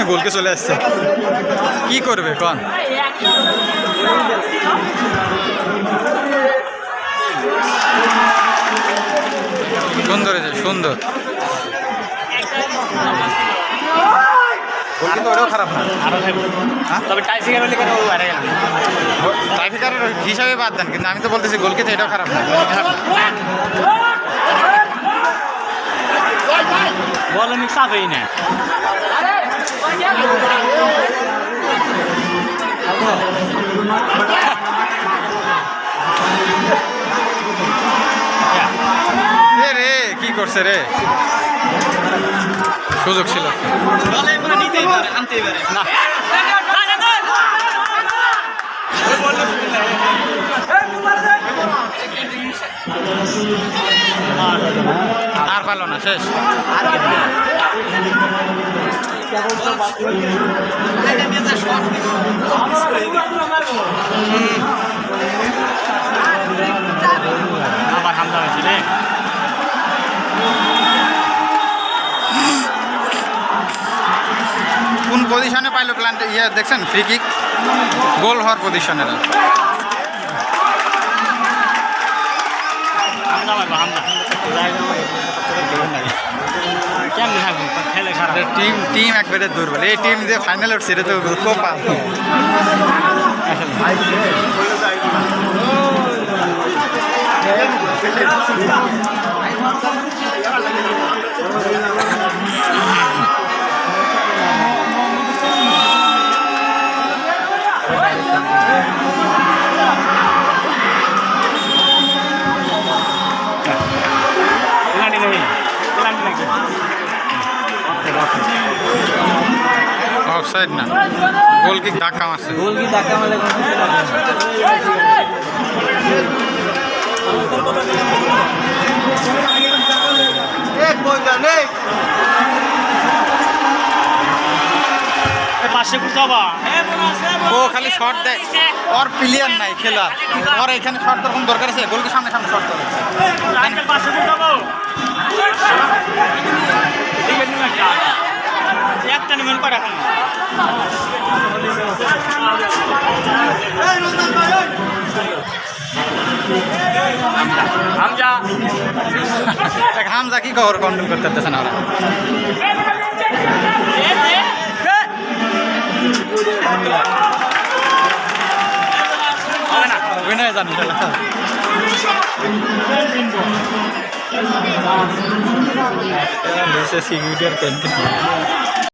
গোলকে চলে আসছে, কি করবে কন? সুন্দর হয়েছে, সুন্দর। ওটাও খারাপ না, তবে টাইফিকার হলে কেন বাইরে গেল? টাইফিকার হিসাবে বাদ দেন, কিন্তু আমি তো বলতেছি গোলকে তো এটাও খারাপ না। বল অনেক চাপেই না। রে কি করছে রে, সুযোগ ছিল না আর পারলো না, শেষ। আবার হামলা হয়েছিল। কোন পজিশনে পাইলো প্ল্যান্ট ইয়ে দেখছেন? ফ্রি কিক, গোল হওয়ার পজিশনে না। কেমন থাকবো খেলে খারাপ। টিম একবারে দুর্বল। এই টিম যে ফাইনাল উঠছে এটা তো কোপা। অফসাইড না, গোল কিক ধাক্কা মারছে। গোল কি ধাক্কা মারলে পাশে কোথাও ও খালি শট দেয়, ওর প্লেয়ার নাই খেলা, ওর এখানে শট তখন দরকার আছে, গোলকে সামনে সামনে শট করে পাশে কোথাও একটা নিমেন করে এখন হামজা কি খবর কন্ট্রোল করতে পারতেছে না ওরা। অভিনয় জানি সিকিউরিটি আর